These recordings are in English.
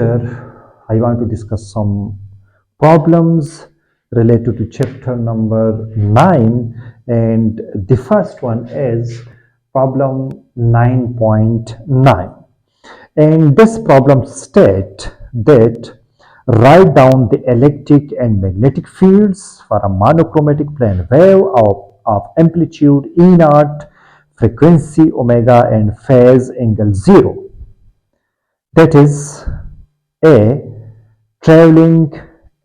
I want to discuss some problems related to chapter number 9, and the first one is problem 9.9. And this problem states that write down the electric and magnetic fields for a monochromatic plane wave of amplitude E naught, frequency omega, and phase angle 0. That is A, traveling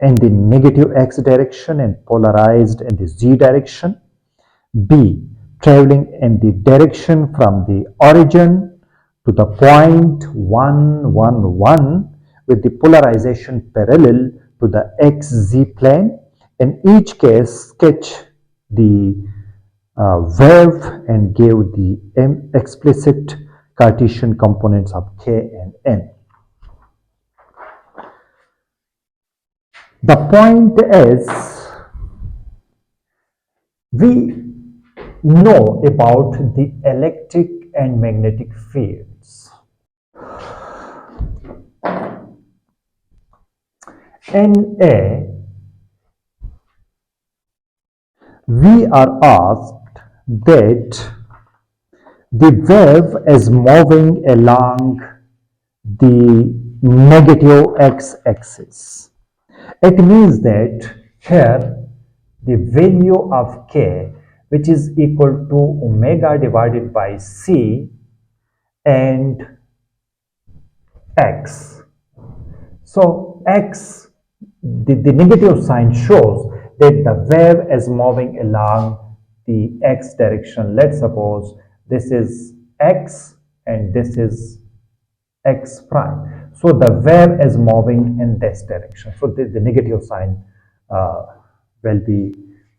in the negative x direction and polarized in the z direction. B, traveling in the direction from the origin to the point 1, 1, 1 with the polarization parallel to the xz plane. In each case, sketch the wave and give the explicit Cartesian components of k and n. The point is, we know about the electric and magnetic fields. NA, we are asked that the wave is moving along the negative x-axis. It means that here the value of k, which is equal to omega divided by c and x. So x, the negative sign shows that the wave is moving along the x direction. Let's suppose this is x and this is x prime. So the wave is moving in this direction. So the negative sign will be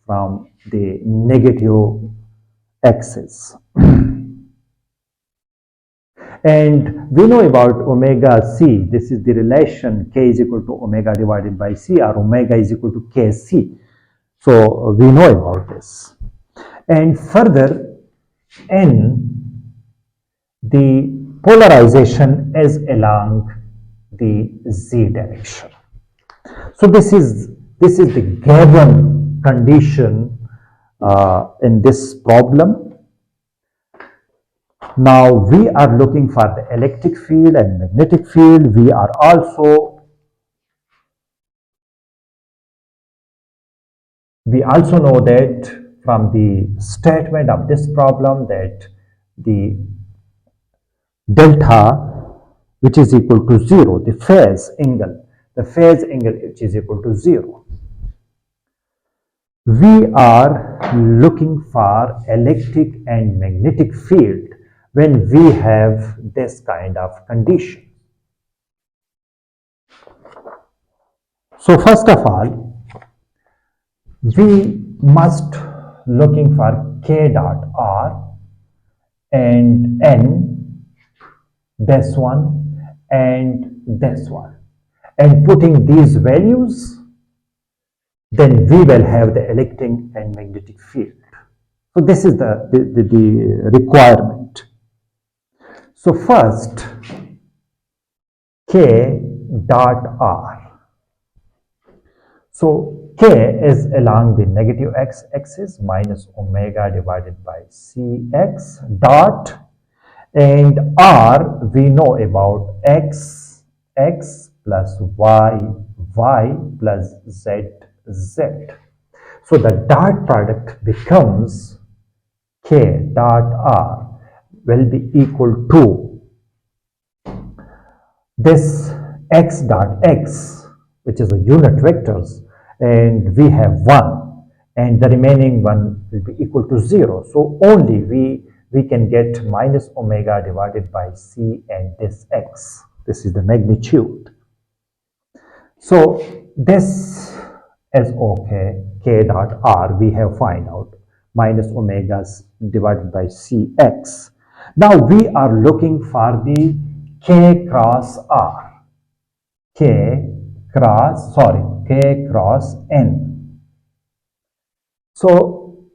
from the negative axis. And we know about omega c. This is the relation k is equal to omega divided by c, or omega is equal to kc. So we know about this. And further, n, the polarization is along the z direction. So this is the given condition in this problem. Now we are looking for the electric field and magnetic field. We also know that from the statement of this problem that the delta, which is equal to 0, the phase angle which is equal to 0. We are looking for electric and magnetic field when we have this kind of condition. So first of all, we must looking for k dot r and n, this one and this one, and putting these values, then we will have the electric and magnetic field. So this is the requirement. So first, k dot r. So k is along the negative x-axis, minus omega divided by cx dot, and r we know about x plus y plus z. So the dot product becomes k dot r will be equal to this x dot x, which is a unit vectors, and we have 1, and the remaining one will be equal to 0. So only we can get minus omega divided by c and this x. This is the magnitude. So this is okay. K dot r we have find out minus omega divided by cx. Now we are looking for the k cross r, k cross n. So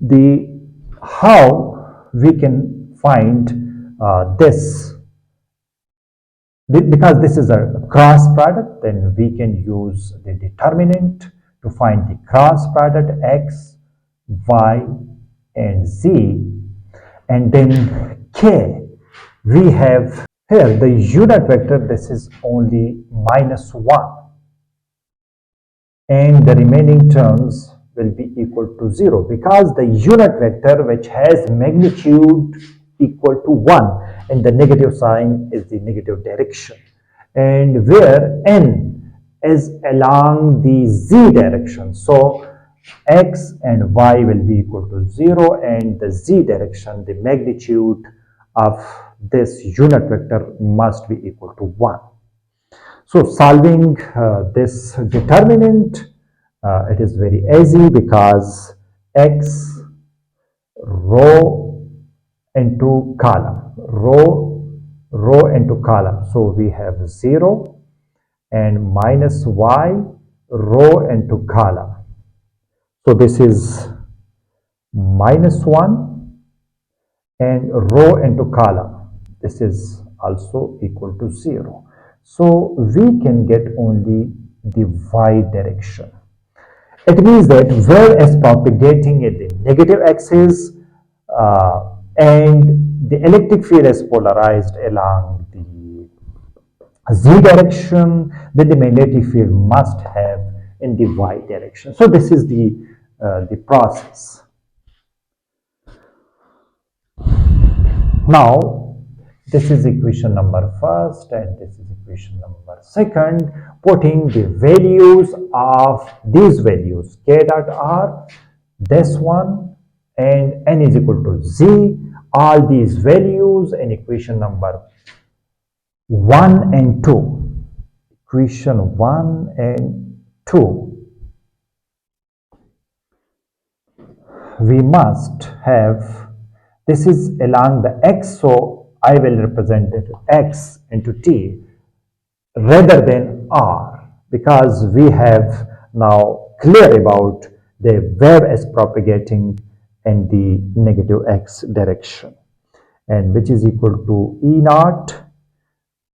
the how we can find this Because this is a cross product, then we can use the determinant to find the cross product x, y, and z. And then k, we have here the unit vector, this is only -1. And the remaining terms will be equal to 0 because the unit vector which has magnitude equal to 1 and the negative sign is the negative direction, and where n is along the z direction, so x and y will be equal to 0, and the z direction, the magnitude of this unit vector must be equal to 1. So solving this determinant, it is very easy because x row into column, row into column. So we have 0 and minus y row into column. So this is -1 and row into column. This is also equal to 0. So we can get only the y direction. It means that whereas propagating in the negative axis and the electric field is polarized along the z direction, then the magnetic field must have in the y direction. So this is the process. Now, this is equation number first and this is equation number second, putting the values of these values k dot r, this one, and n is equal to z, all these values in equation number 1 and 2. Equation 1 and 2. We must have, this is along the x, so I will represent it x into t rather than r, because we have now clear about the wave is propagating in the negative x direction, and which is equal to E naught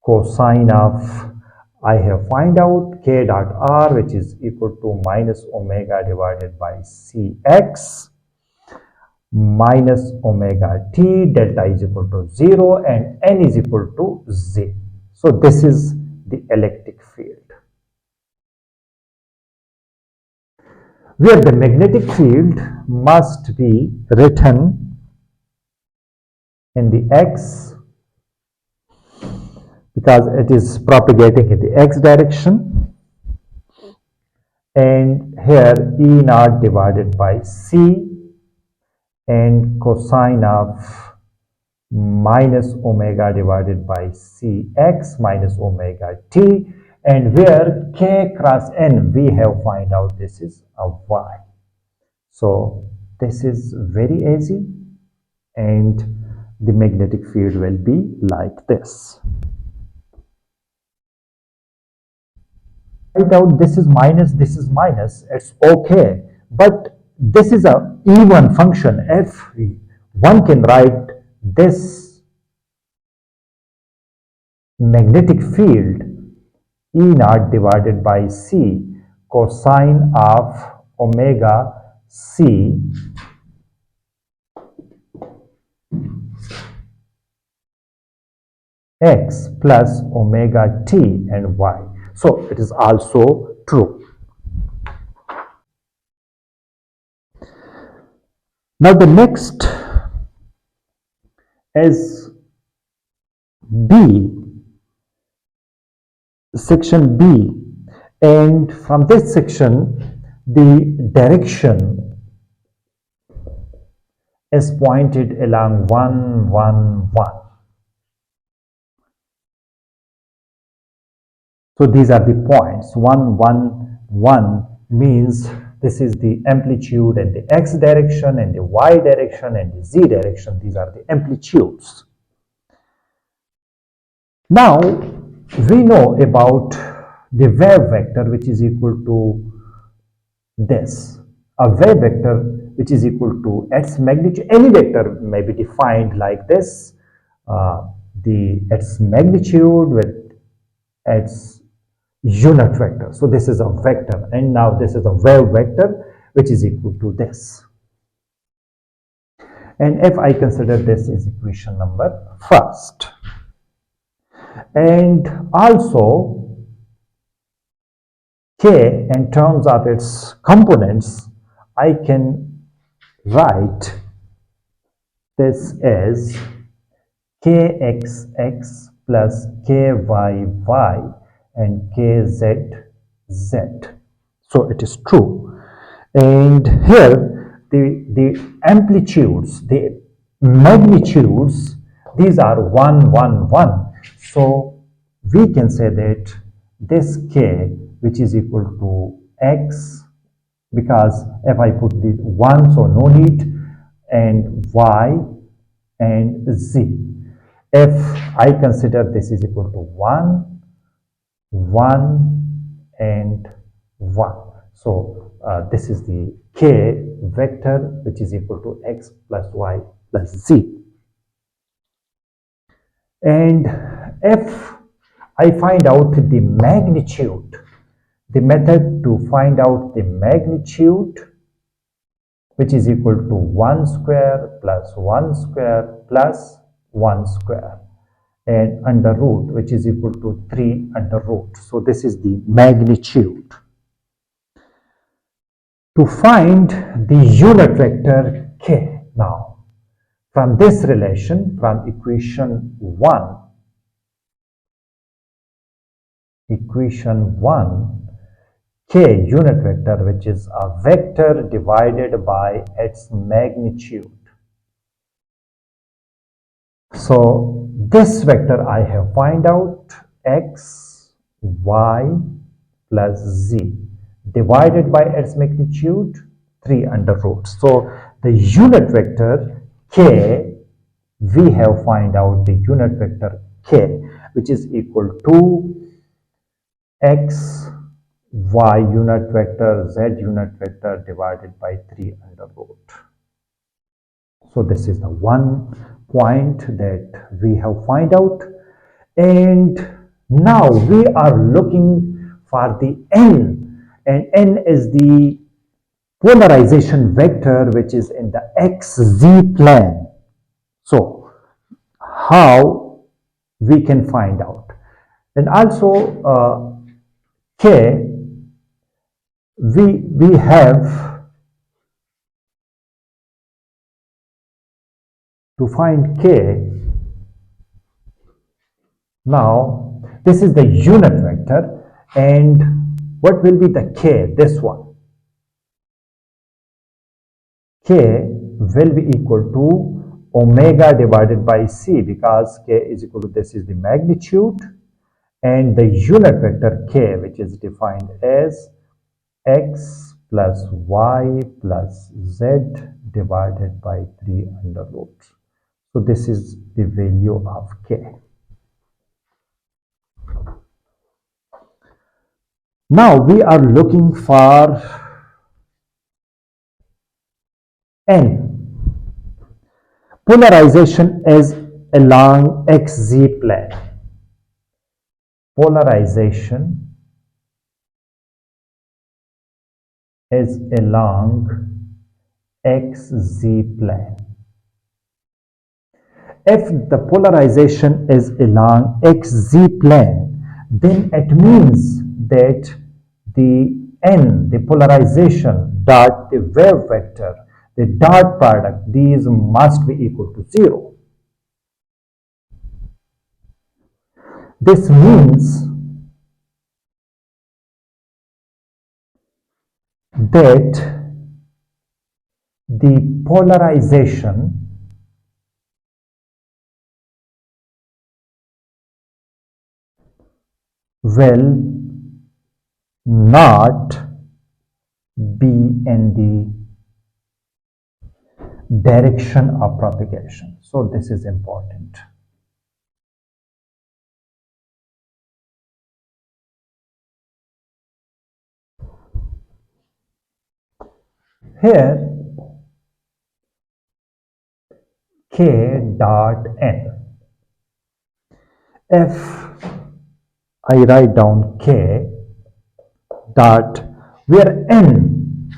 cosine of, I have find out k dot r, which is equal to minus omega divided by cx minus omega t, delta is equal to 0 and n is equal to z. So this is the electric field, where the magnetic field must be written in the x because it is propagating in the x direction, and here E naught divided by c and cosine of minus omega divided by cx minus omega t, and where k cross n we have find out this is a y. So this is very easy, and the magnetic field will be like this. Write out this is minus, it's okay, but this is a even function. If one can write this magnetic field E naught divided by c cosine of omega c x plus omega t and y. So it is also true. Now the next is B, section B, and from this section the direction is pointed along 1, 1, 1. So these are the points. 1, 1, 1 means this is the amplitude and the x direction and the y direction and the z direction. These are the amplitudes. Now we know about the wave vector, which is equal to this. A wave vector which is equal to its magnitude. Any vector may be defined like this. Its magnitude with its unit vector. So this is a vector, and now this is a wave vector which is equal to this. And if I consider this is equation number first, and also k in terms of its components, I can write this as kxx plus kyy and kzz. So it is true. And here the amplitudes, the magnitudes, these are 1, 1, 1. So we can say that this k, which is equal to x, because if I put the 1, so no need, and y and z. If I consider this is equal to 1, 1 and 1. So this is the k vector which is equal to x plus y plus z. And if I find out the magnitude, the method to find out the magnitude, which is equal to 1 square plus 1 square plus 1 square, and under root, which is equal to 3 under root. So this is the magnitude. To find the unit vector k now, from this relation, from equation 1, k unit vector, which is a vector divided by its magnitude. So this vector I have find out x, y plus z divided by its magnitude 3 under root. So the unit vector k, we have find out the unit vector k, which is equal to x, y unit vector, z unit vector divided by 3 under root. So this is the one point that we have find out. And now we are looking for the n, and n is the polarization vector which is in the xz plane. So how we can find out? And also k, we have to find k. Now this is the unit vector, and what will be the k? This one, k will be equal to omega divided by c, because k is equal to, this is the magnitude, and the unit vector k, which is defined as x plus y plus z divided by 3 under root. So this is the value of k. Now we are looking for n. Polarization is along xz plane. Polarization is along xz plane. If the polarization is along xz plane, then it means that the n, the polarization dot the wave vector, the dot product, these must be equal to 0. This means that the polarization will not be in the direction of propagation. So this is important. Here k dot n, if I write down k dot where n,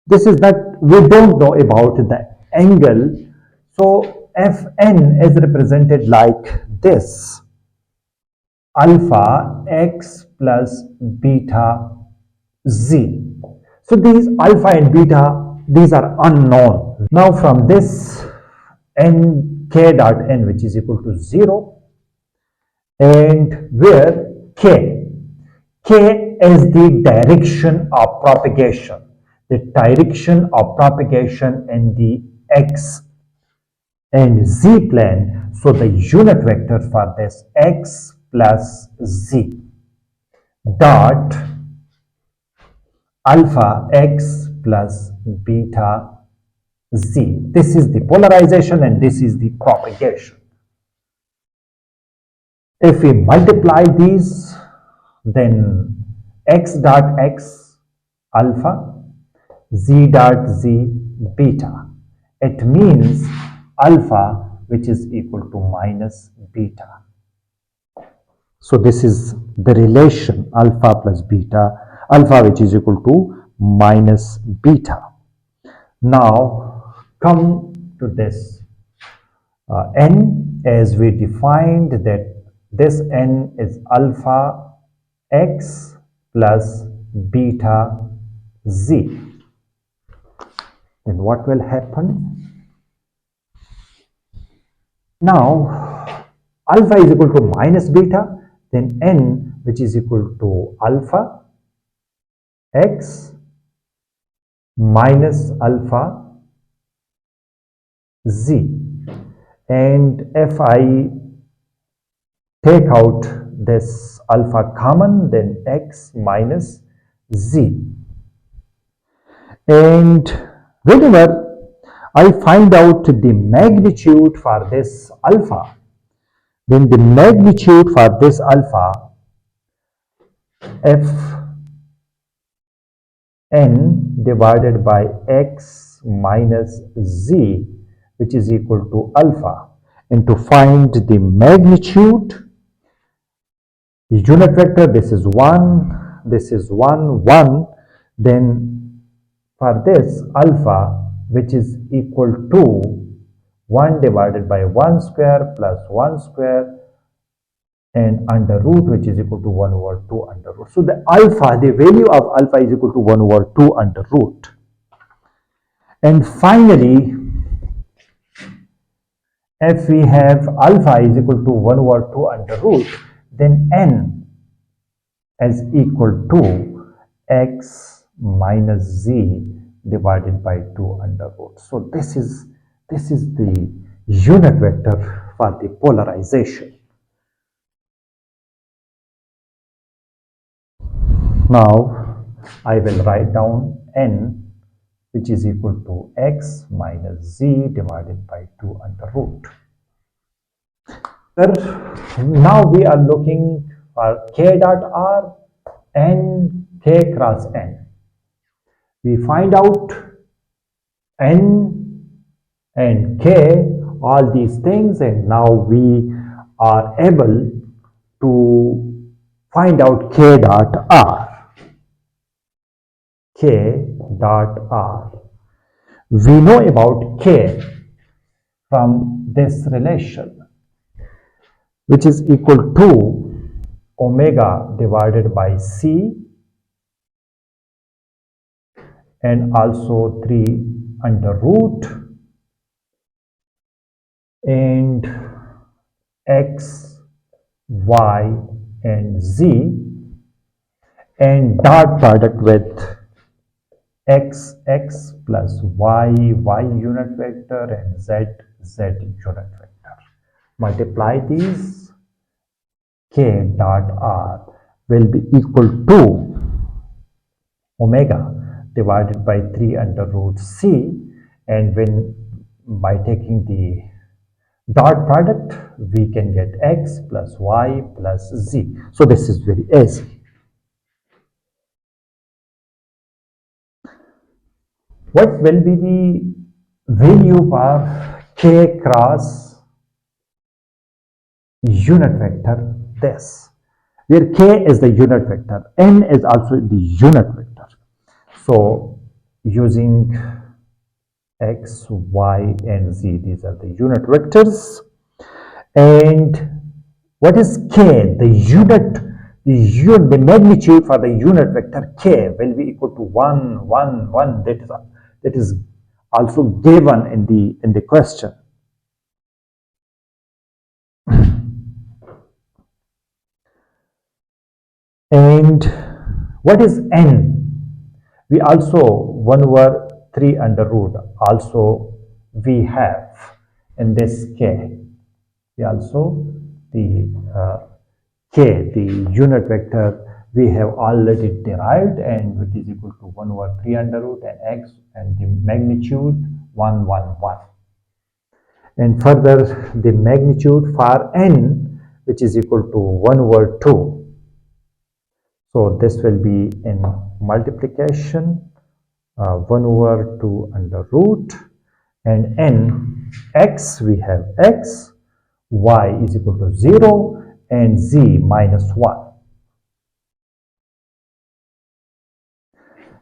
this is that we don't know about the angle, so fn is represented like this: alpha x plus beta z. So these alpha and beta, these are unknown. Now from this n k dot n, which is equal to 0, and where k is the direction of propagation, the direction of propagation in the x and z plane. So the unit vector for this x plus z dot alpha x plus beta z. This is the polarization and this is the propagation. If we multiply these, then x dot x alpha, z dot z beta. It means alpha, which is equal to minus beta. So this is the relation alpha plus beta, alpha which is equal to minus beta. Now come to this n, as we defined that this n is alpha x plus beta z. Then what will happen? Now alpha is equal to minus beta, then n, which is equal to alpha x minus alpha z. And if I take out this alpha common, then x minus z. And whenever I find out the magnitude for this alpha, then the magnitude for this alpha, f n divided by x minus z, which is equal to alpha. And to find the magnitude, the unit vector, this is 1, this is 1, 1. Then for this alpha, which is equal to 1 divided by 1 square plus 1 square and under root, which is equal to 1 over 2 under root. So the alpha, the value of alpha is equal to 1 over 2 under root. And finally, if we have alpha is equal to 1 over 2 under root, then n is equal to x minus z divided by 2 under root. So this is the unit vector for the polarization. Now I will write down n, which is equal to x minus z divided by 2 under root. Now we are looking for k dot r and k cross n. We find out n and k, all these things, and now we are able to find out k dot r. K dot r. We know about k from this relation, which is equal to omega divided by c and also 3 under root and x, y and z, and dot product with x plus y unit vector and z unit vector. Multiply these, k dot r will be equal to omega divided by 3 under root c, and when by taking the dot product we can get x plus y plus z. So this is very easy. What will be the value for k cross unit vector this, where k is the unit vector, n is also the unit vector. So using x, y, and z, these are the unit vectors. And what is k? The magnitude for the unit vector k will be equal to 1, 1, 1. That is also given in the question. And what is n? We also 1 over 3 under root also we have in this k. We also the k, the unit vector, we have already derived, and which is equal to 1 over 3 under root and x, and the magnitude 1, 1, 1. And further, the magnitude for n, which is equal to 1 over 2. So this will be in multiplication, 1 over 2 under root, and n, x, we have x, y is equal to 0, and z minus 1.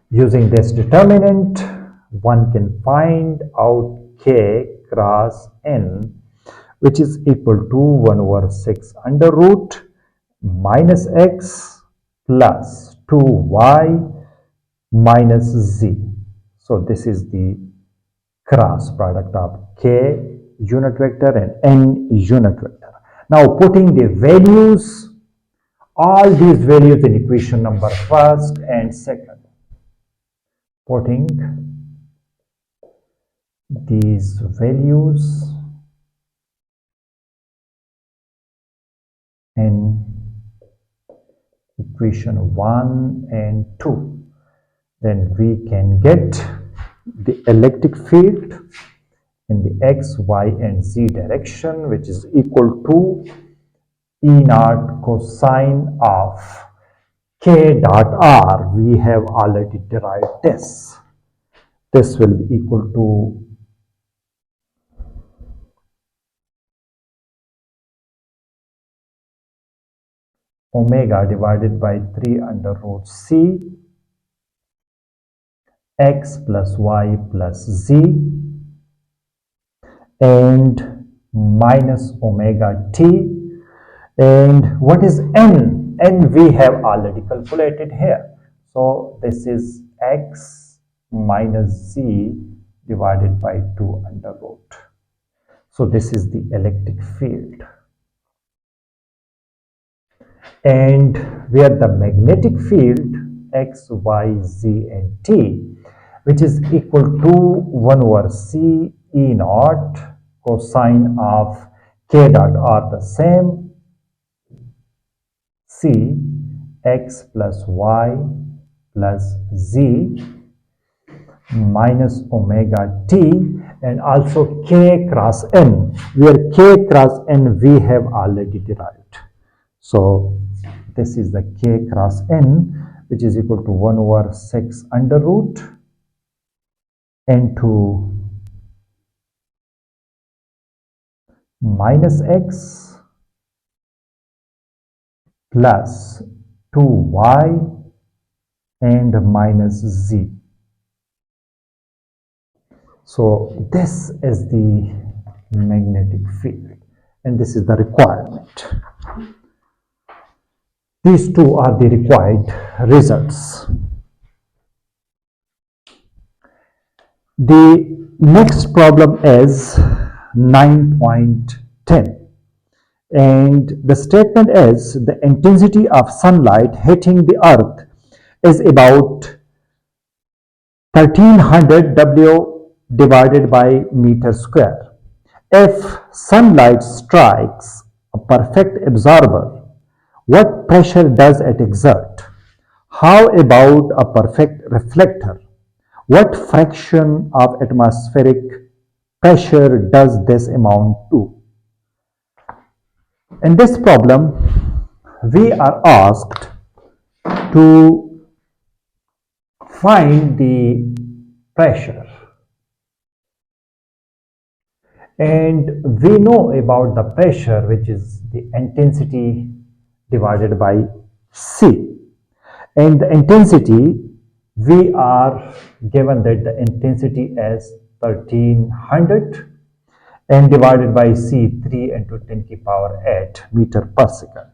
Using this determinant, one can find out k cross n, which is equal to 1 over 6 under root minus x plus 2y minus z. So this is the cross product of k unit vector and n unit vector. Now putting the values, all these values in equation number first and second. Putting these values in equation 1 and 2, then we can get the electric field in the x, y, and z direction, which is equal to E naught cosine of k dot r. We have already derived this. This will be equal to omega divided by 3 under root c x plus y plus z and minus omega t. And what is n? N we have already calculated here. So this is x minus z divided by 2 under root. So this is the electric field. And where the magnetic field x, y, z, and t, which is equal to 1 over c E naught cosine of k dot r, the same, c x plus y plus z minus omega t, and also k cross n, where k cross n we have already derived. So this is the k cross n, which is equal to 1 over 6 under root n2 minus x plus 2y and minus z. So this is the magnetic field, and this is the requirement. These two are the required results. The next problem is 9.10, and the statement is the intensity of sunlight hitting the earth is about 1300 W divided by meter square. If sunlight strikes a perfect absorber, what pressure does it exert? How about a perfect reflector? What fraction of atmospheric pressure does this amount to? In this problem, we are asked to find the pressure. And we know about the pressure, which is the intensity divided by C. And the intensity, we are given that the intensity as 1300 and divided by C, 3 into 10 to the power 8 meter per second.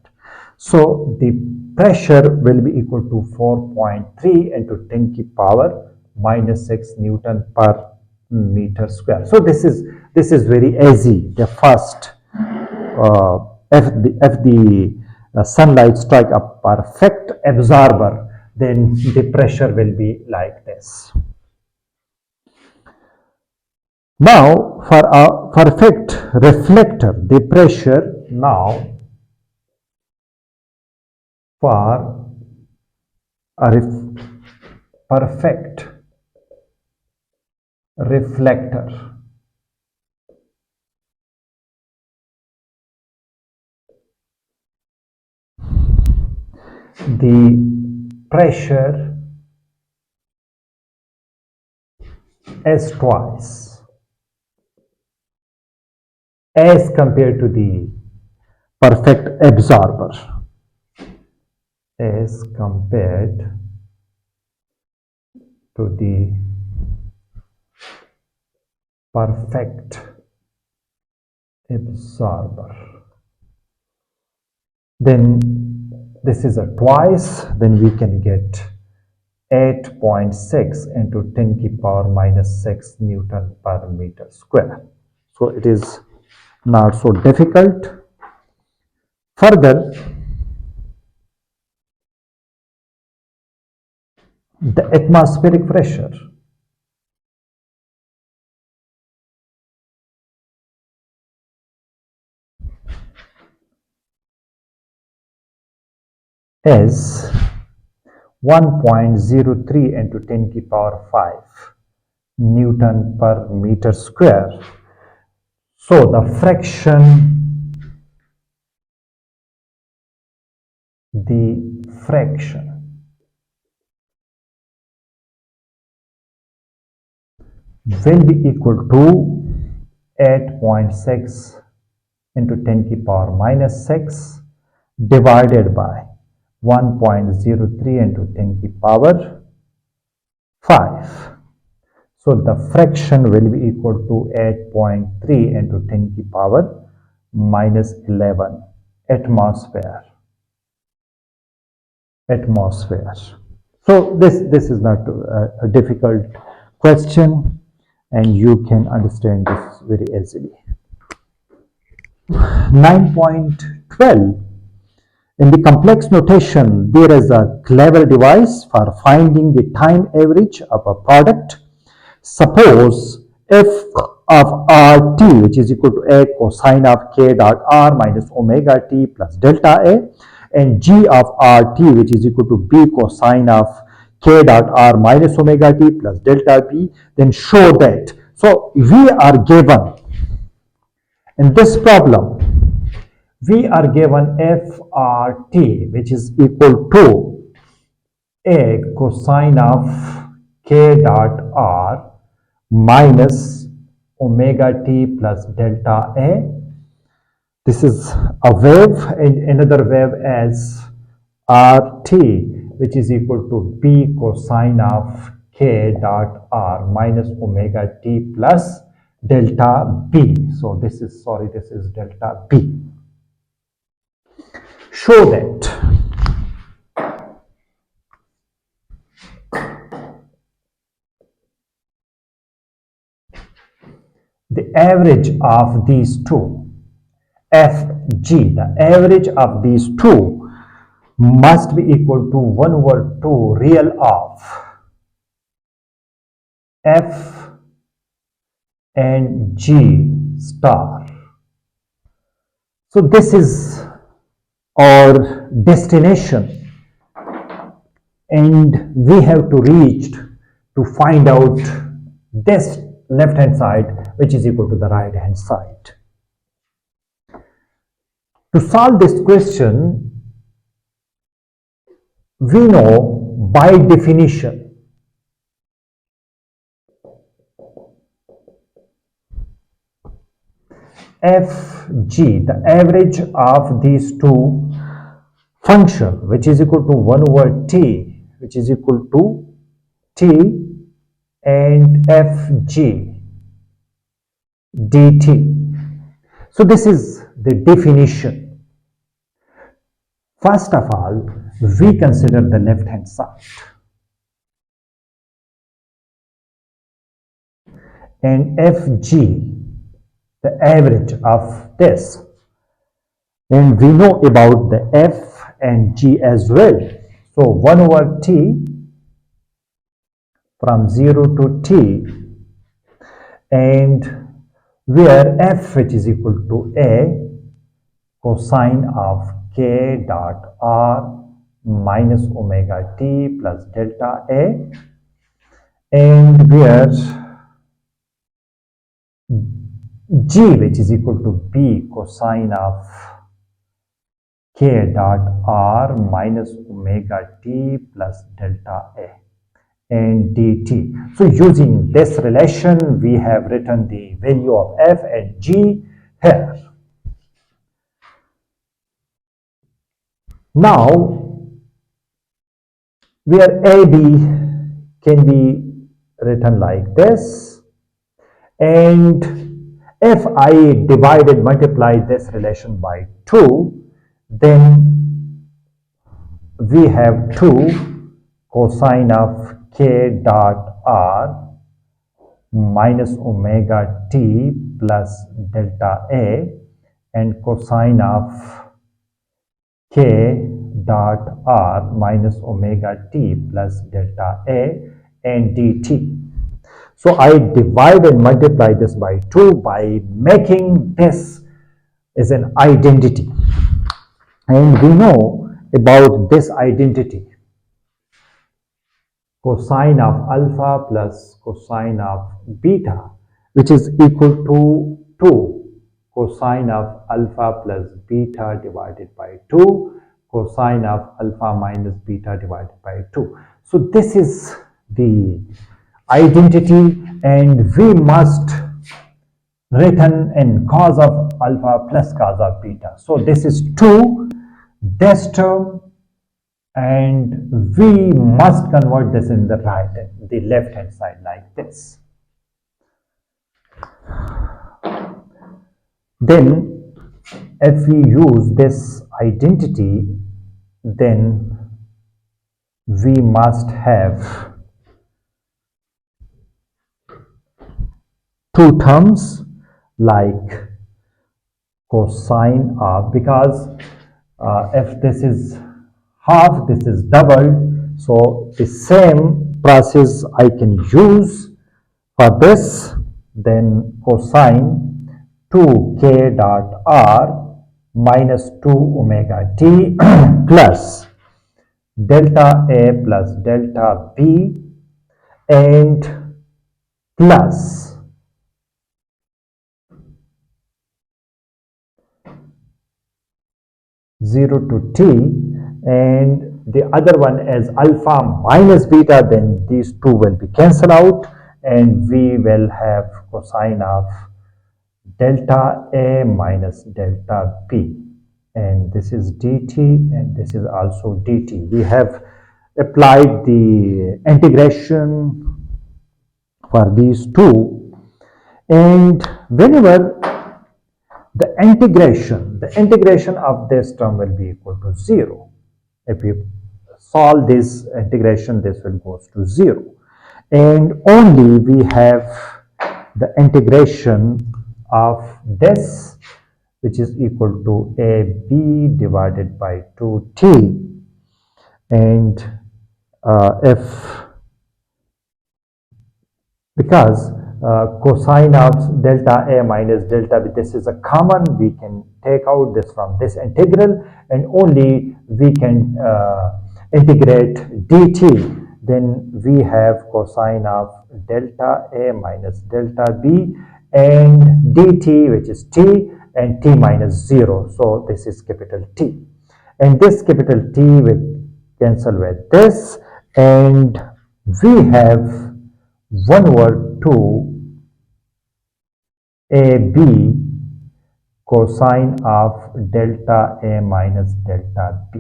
So the pressure will be equal to 4.3 into 10 to the power minus 6 Newton per meter square. So this is very easy. The first, if the sunlight strike a perfect absorber, then the pressure will be like this. Now, for a perfect reflector, the pressure now for a perfect reflector, the pressure is twice as compared to the perfect absorber, as compared to the perfect absorber. Then this is a twice, then we can get 8.6 into 10 to the power minus 6 Newton per meter square. So it is not so difficult. Further, the atmospheric pressure is 1.03 into 10 to the power 5 Newton per meter square. So the fraction will be equal to 8.6 into 10 to the power minus 6 divided by 1.03 into 10 to the power 5. So the fraction will be equal to 8.3 into 10 to the power minus 11 atmosphere. So this is not a difficult question, and you can understand this very easily. 9.12. In the complex notation, there is a clever device for finding the time average of a product. Suppose f of rt, which is equal to a cosine of k dot r minus omega t plus delta a, and g of rt, which is equal to b cosine of k dot r minus omega t plus delta b, then show that. So we are given in this problem, we are given FRT, which is equal to a cosine of k dot r minus omega t plus delta a. This is a wave, and another wave as RT, which is equal to b cosine of k dot r minus omega t plus delta b. So this is delta b. Show that the average of these two, FG, the average of these two must be equal to 1 over 2 real of F and G star. So this is our destination, and we have to reach to find out this left hand side, which is equal to the right hand side. To solve this question, we know by definition fg, the average of these two function, which is equal to 1 over t, which is equal to t and fg dt. So this is the definition. First of all, we consider the left hand side, and fg, the average of this, and we know about the f and g as well. So 1 over t from 0 to t, and where f, which is equal to a cosine of k dot r minus omega t plus delta a, and where g, which is equal to b cosine of k dot r minus omega t plus delta a, and dt. So using this relation, we have written the value of f and g here. Now, where AB can be written like this, and if I divided, multiply this relation by 2, then we have 2 cosine of k dot r minus omega t plus delta a, and cosine of k dot r minus omega t plus delta a, and dt. So I divide and multiply this by 2 by making this as an identity. And we know about this identity. Cosine of alpha plus cosine of beta, which is equal to 2 cosine of alpha plus beta divided by 2 cosine of alpha minus beta divided by 2. So this is the identity, and we must written in cos of alpha plus cos of beta. So this is 2, this term, and we must convert this in the left hand side like this. Then if we use this identity, then we must have two terms like cosine of, because if this is half, this is double, so the same process I can use for this. Then cosine 2k dot r minus 2 omega t plus delta a plus delta b, and plus 0 to t, and the other one is alpha minus beta. Then these two will be cancelled out, and we will have cosine of delta a minus delta b, and this is dt, and this is also dt. We have applied the integration for these two, and whenever the integration of this term will be equal to 0. If we solve this integration, this will go to 0, and only we have the integration of this, which is equal to ab divided by 2t, and if, because cosine of delta a minus delta b, this is a common, we can take out this from this integral, and only we can integrate dt. Then we have cosine of delta a minus delta b, and dt, which is t, and t minus 0. So this is capital T, and this capital T will cancel with this, and we have 1 over 2 AB cosine of delta A minus delta B.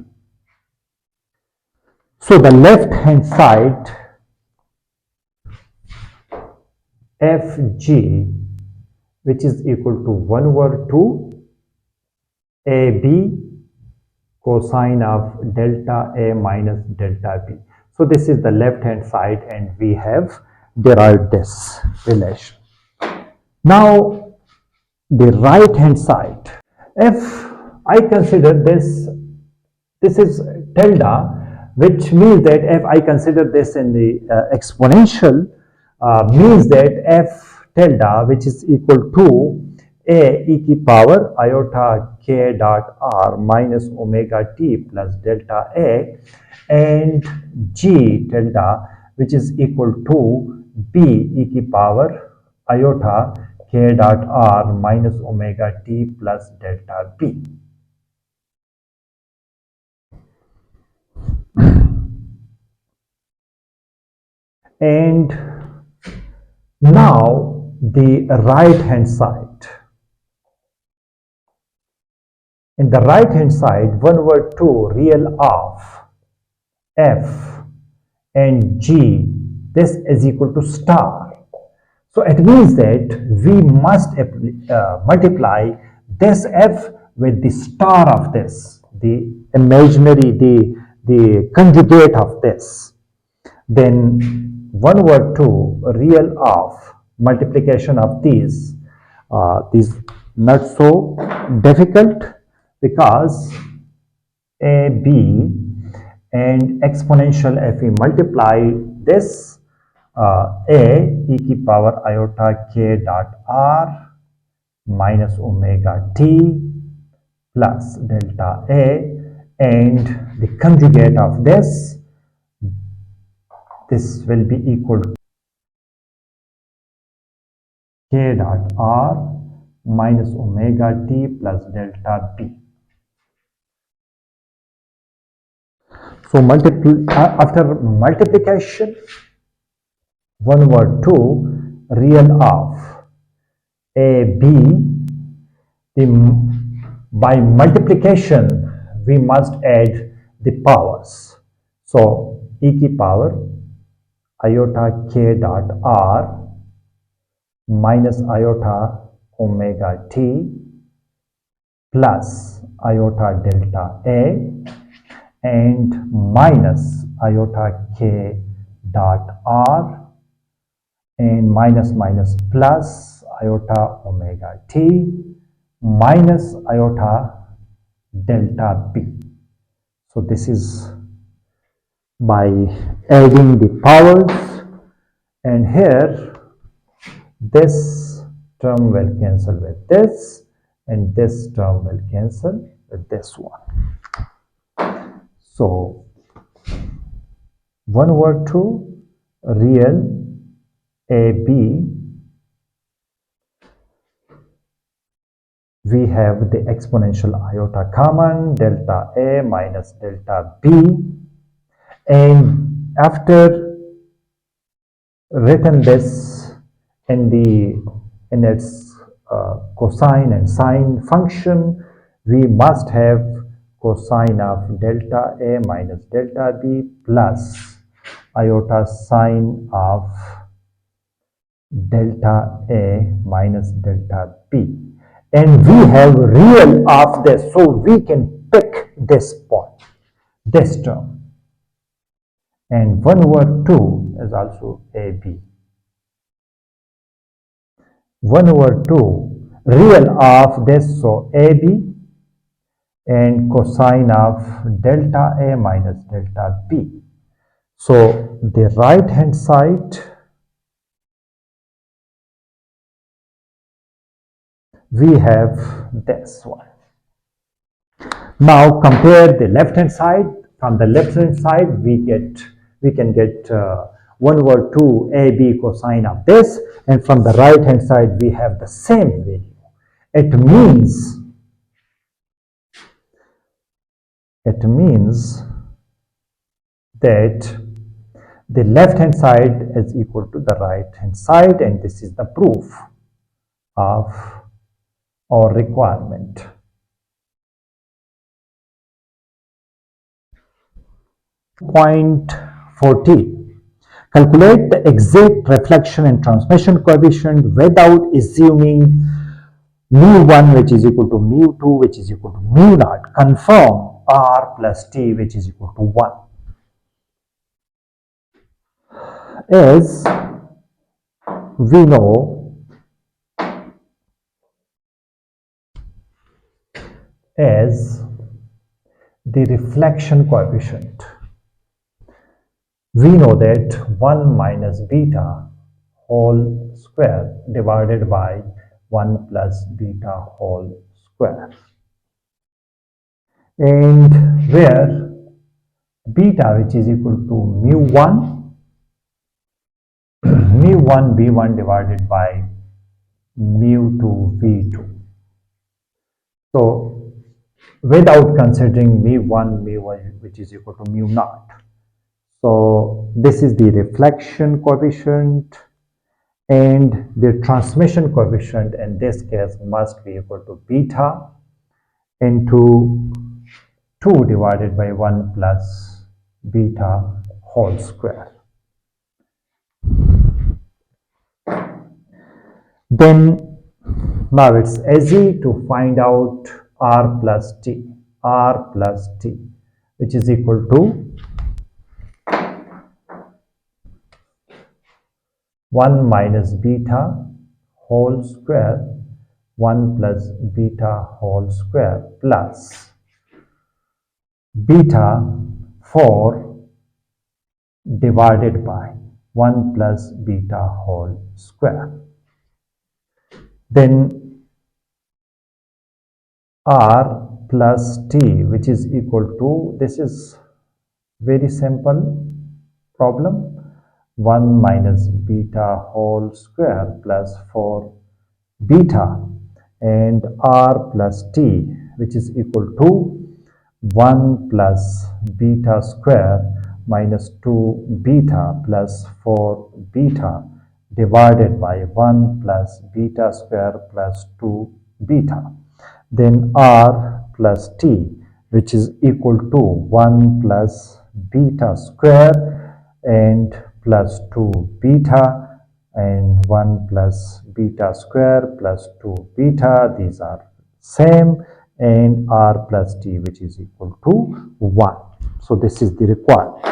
So the left hand side Fg, which is equal to 1 over 2 AB cosine of delta A minus delta B. So this is the left hand side and we have derived this relation. Now the right hand side, if I consider this is tilde, which means that if I consider this in the exponential, means that f tilde, which is equal to a e की power iota k dot r minus omega t plus delta a, and g tilde, which is equal to b e की power iota k dot r minus omega t plus delta b. And now the right hand side. In the right hand side, 1 over 2 real of f and g, this is equal to star. So it means that we must multiply this f with the star of this, the imaginary, the conjugate of this. Then 1 over 2 real of multiplication of these not so difficult, because a b and exponential if we multiply this a e की power iota k dot r minus omega t plus delta a, and the conjugate of this will be equal to k dot r minus omega t plus delta b. So after multiplication, 1 over 2 real of a b, by multiplication we must add the powers. So e की power iota k dot r minus iota omega t plus iota delta a and minus iota k dot r and minus minus plus iota omega t minus iota delta b. So this is by adding the powers, and here this term will cancel with this and this term will cancel with this one. So 1 over 2 real AB, we have the exponential iota common, delta A minus delta B, and after written this in its cosine and sine function, we must have cosine of delta A minus delta B plus iota sine of delta A minus delta B. And we have real of this, so we can pick this point, this term. And 1 over 2 is also AB. 1 over 2 real of this, so AB and cosine of delta A minus delta B. So the right hand side, we have this one. Now compare the left hand side. From the left hand side we can get 1 over 2 AB cosine of this, and from the right hand side we have the same value. It means that the left hand side is equal to the right hand side, and this is the proof of or requirement. Point 14. Calculate the exact reflection and transmission coefficient without assuming mu1 which is equal to mu2 which is equal to mu naught. Confirm r plus t which is equal to 1. As we know, as the reflection coefficient, we know that 1 minus beta whole square divided by 1 plus beta whole square, and where beta which is equal to mu1 mu1 b1 divided by mu2 v2. So without considering mu1 mu1 which is equal to mu naught. So this is the reflection coefficient, and the transmission coefficient in this case must be equal to beta into 2 divided by 1 plus beta whole square. Then now it's easy to find out r plus t, which is equal to 1 minus beta whole square 1 plus beta whole square plus beta 4 divided by 1 plus beta whole square. Then r plus t which is equal to, this is very simple problem, 1 minus beta whole square plus 4 beta, and r plus t which is equal to 1 plus beta square minus 2 beta plus 4 beta divided by 1 plus beta square plus 2 beta. Then r plus t which is equal to 1 plus beta square and plus 2 beta and 1 plus beta square plus 2 beta, these are same, and r plus t which is equal to 1. So this is the requirement.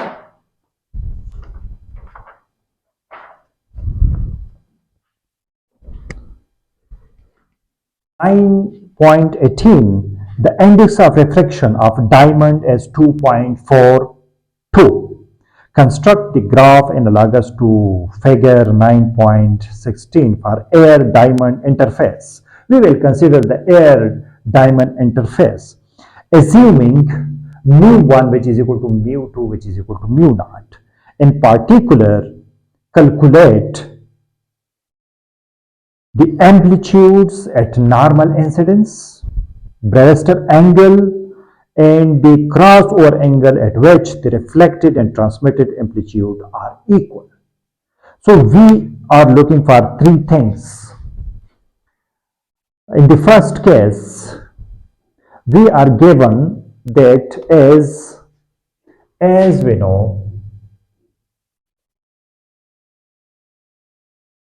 Point 18, the index of reflection of diamond is 2.42. Construct the graph analogous to figure 9.16 for air-diamond interface. We will consider the air-diamond interface, assuming mu1 which is equal to mu2 which is equal to mu naught. In particular, calculate the amplitudes at normal incidence, Brewster angle, and the crossover angle at which the reflected and transmitted amplitude are equal. So we are looking for three things. In the first case, we are given that as we know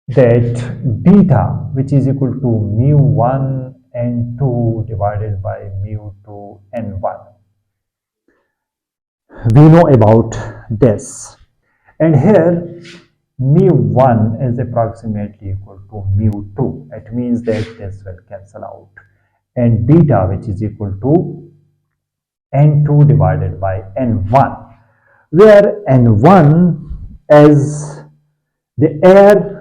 that beta which is equal to mu1 and 2 divided by mu2 and 1. We know about this, and here mu1 is approximately equal to mu2. It means that this will cancel out, and beta which is equal to n2 divided by n1, where n1 is the air,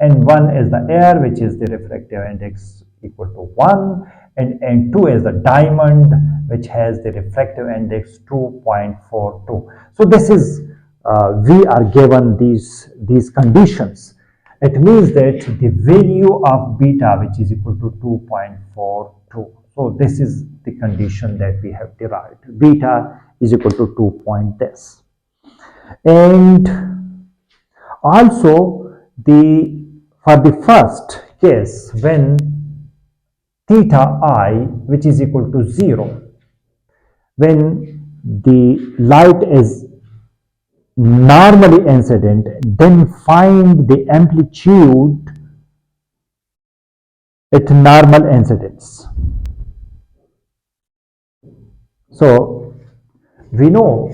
n1 is the air which is the refractive index equal to 1, and n2 is the diamond which has the refractive index 2.42. So this is we are given these conditions. It means that the value of beta which is equal to 2.42. So this is the condition that we have derived. Beta is equal to 2 point this. And also for the first case, when theta I, which is equal to 0. When the light is normally incident, then find the amplitude at normal incidence. So we know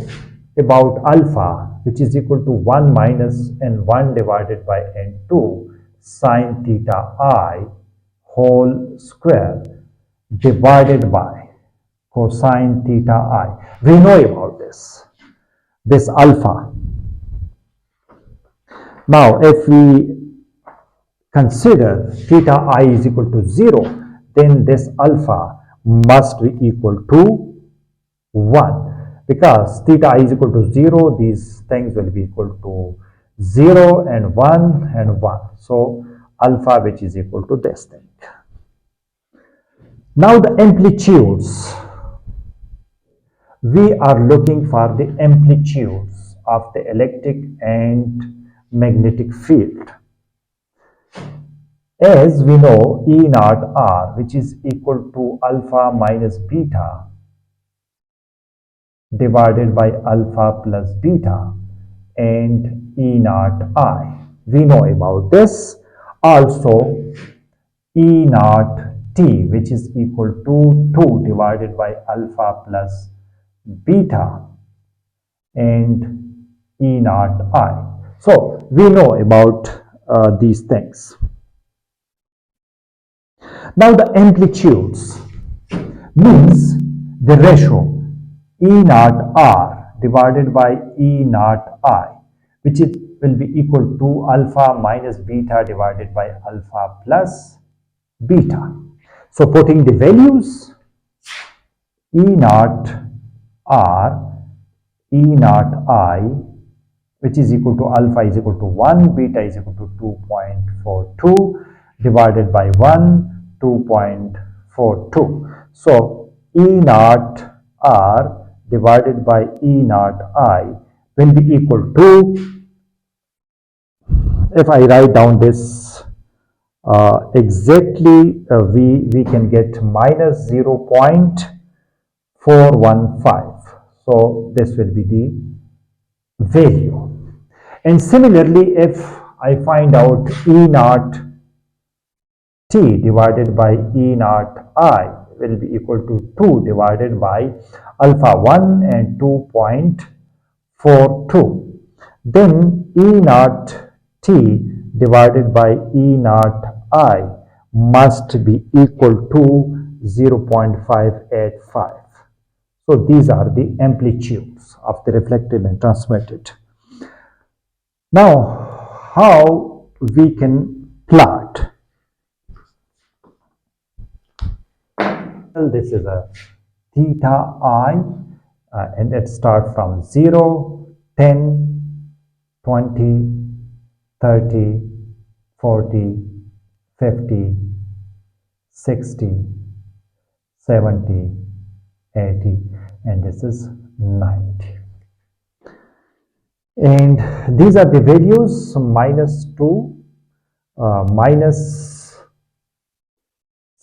about alpha, which is equal to 1 minus n1 divided by n2 sine theta I whole square divided by cosine theta I. We know about this alpha. Now, if we consider theta I is equal to 0, then this alpha must be equal to 1, because theta I is equal to 0, these things will be equal to 0 and 1 and 1. So alpha, which is equal to this thing. Now the amplitudes. We are looking for the amplitudes of the electric and magnetic field. As we know, E naught R, which is equal to alpha minus beta divided by alpha plus beta, and E naught I. We know about this. Also, E naught T, which is equal to 2 divided by alpha plus beta, and E naught I. So, we know about these things. Now, the amplitudes means the ratio E naught R divided by E naught I, which will be equal to alpha minus beta divided by alpha plus beta. So putting the values, E naught R, E naught I, which is equal to alpha is equal to 1, beta is equal to 2.42 divided by 1, 2.42. So E naught R divided by E naught I will be equal to, if I write down this exactly, we can get minus 0.415. So this will be the value. And similarly, if I find out E naught T divided by E naught I will be equal to 2 divided by alpha 1 and 2.42. Then E naught T divided by E naught I must be equal to 0.585. So these are the amplitudes of the reflected and transmitted. Now, how we can plot? This is a theta I, and it starts from 0, 10, 20, 30, 40, 50, 60, 70, 80, and this is 90. And these are the values: minus 2, minus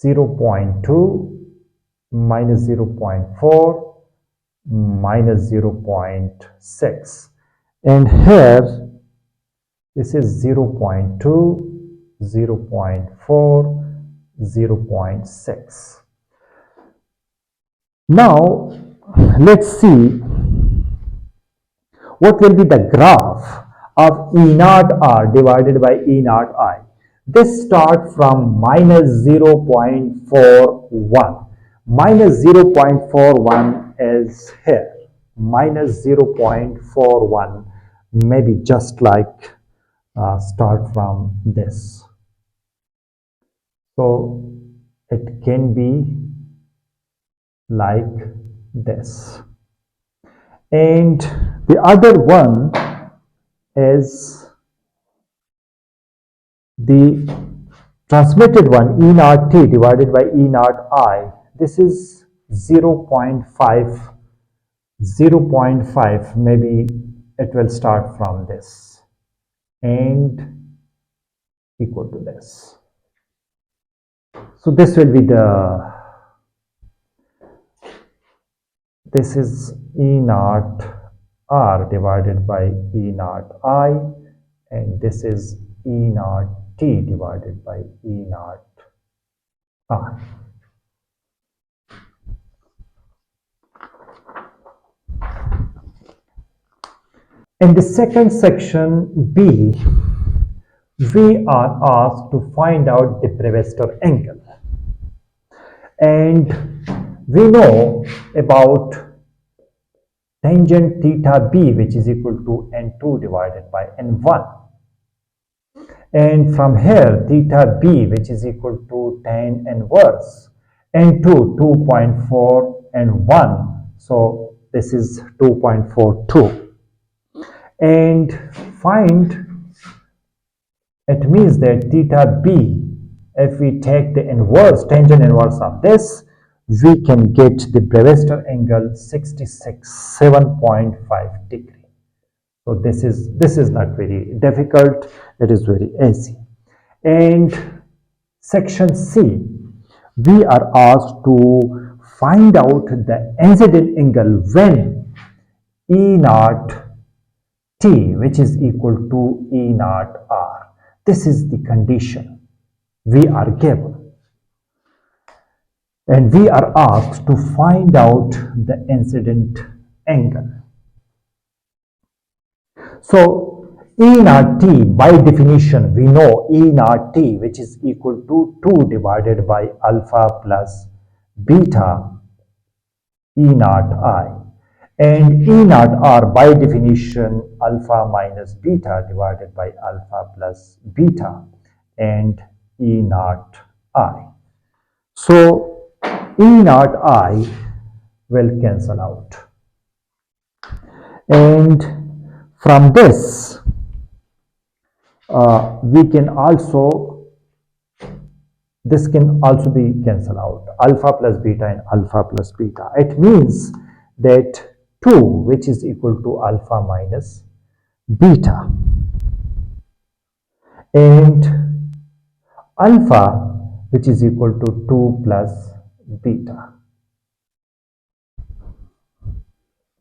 0.2, minus 0.4, minus 0.6. And here, this is 0.2, 0.4, 0.6. Now, let's see what will be the graph of E naught R divided by E naught I. This starts from minus 0.41. Minus 0.41 is here. Minus 0.41, maybe just like start from this. So it can be like this. And the other one is the transmitted one, E naught T divided by E naught I. This is 0.5, 0.5, maybe it will start from this and equal to this. So this will be this is E naught R divided by E naught I, and this is E naught T divided by E naught I. In the second section B, we are asked to find out the Brewster angle. And we know about tangent theta B, which is equal to N2 divided by N1. And from here, theta B, which is equal to tan inverse N2, 2.4 and 1. So this is 2.42. And find, it means that theta B, if we take the inverse, tangent inverse of this, we can get the Brewster angle 7.5 degree. So this is not very difficult, it is very easy. And section C, we are asked to find out the incident angle when E naught T, which is equal to E naught R. This is the condition we are given. And we are asked to find out the incident angle. So E naught T, by definition, we know E naught T, which is equal to 2 divided by alpha plus beta E naught I. And E naught R, by definition, alpha minus beta divided by alpha plus beta and E naught I. So E naught I will cancel out. And from this, we can also, this can also be cancelled out, alpha plus beta and alpha plus beta. It means that 2, which is equal to alpha minus beta, and alpha, which is equal to 2 plus beta.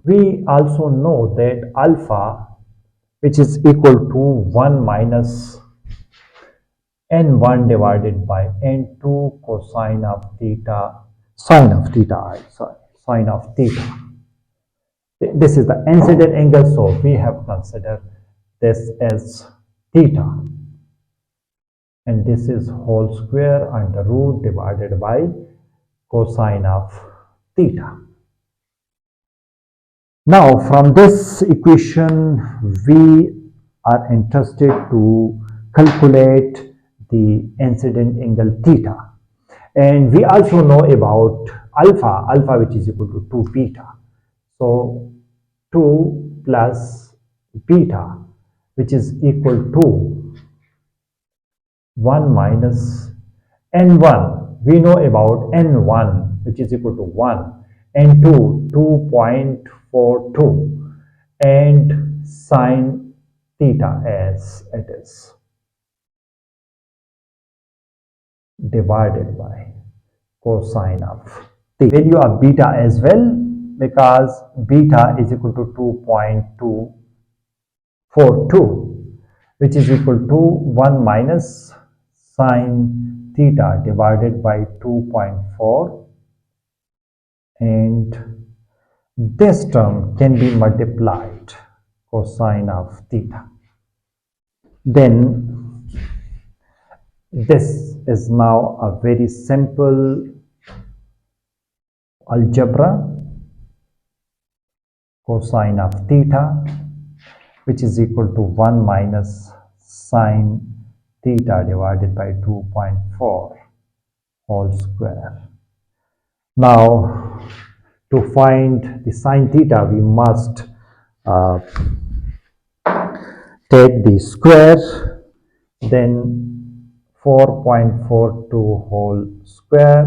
We also know that alpha, which is equal to 1 minus n1 divided by n2 cosine of theta, sine of theta, sine of theta. This is the incident angle, so we have considered this as theta. And this is whole square under root divided by cosine of theta. Now, from this equation, we are interested to calculate the incident angle theta. And we also know about alpha, which is equal to 2 beta. So 2 plus beta, which is equal to 1 minus n1. We know about n1, which is equal to 1, n2, 2.42, and sine theta as it is, divided by cosine of theta. Value of beta as well, because beta is equal to 2.242, which is equal to 1 minus sine theta divided by 2.4, and this term can be multiplied, cosine of theta. Then this is now a very simple algebra. Cosine of theta, which is equal to 1 minus sine theta divided by 2.4 whole square. Now, to find the sine theta, we must take the square, then 4.42 whole square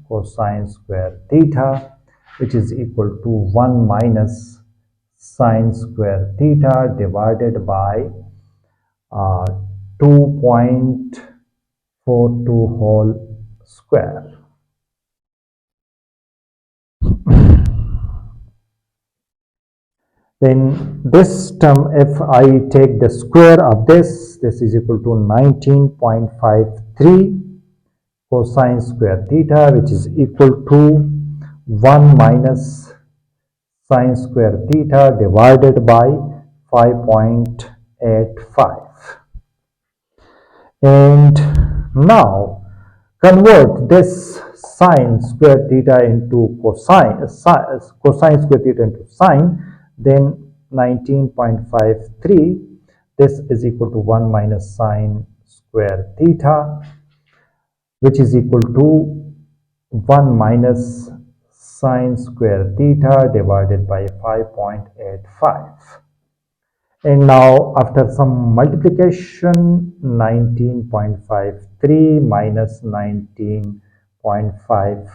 cosine square theta, which is equal to 1 minus sine square theta divided by 2.42 whole square. Then this term, if I take the square of this is equal to 19.53 cosine square theta, which is equal to 1 minus sine square theta divided by 5.85. And now convert this sine square theta into cosine square theta into sine, then 19.53, this is equal to 1 minus sine square theta, which is equal to 1 minus sine square theta divided by 5.85. And now after some multiplication, 19.53 minus 19.5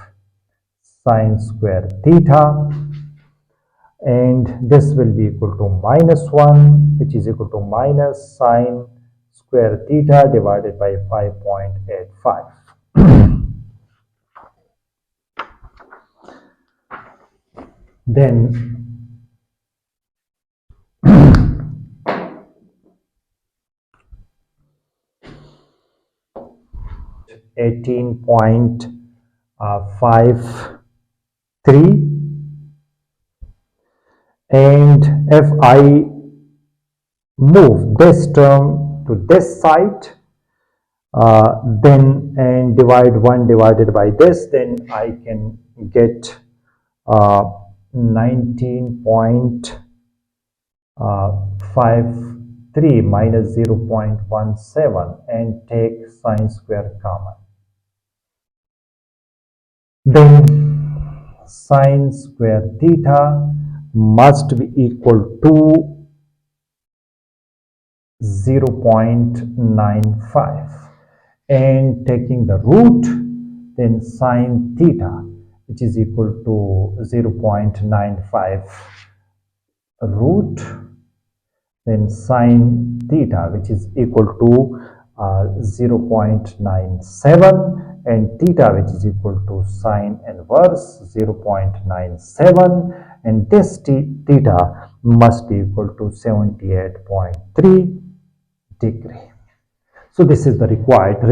sine square theta, and this will be equal to minus 1, which is equal to minus sine square theta divided by 5.85. Then 18.53, and if I move this term to this side, then and divide 1 divided by this, then I can get 19.53 minus 0.17 and take sine square common. Then sine square theta must be equal to 0.95, and taking the root, then sine theta, which is equal to 0.95 root, then sine theta, which is equal to 0.97, and theta, which is equal to sine inverse 0.97, and this theta must be equal to 78.3 degree. So this is the required result.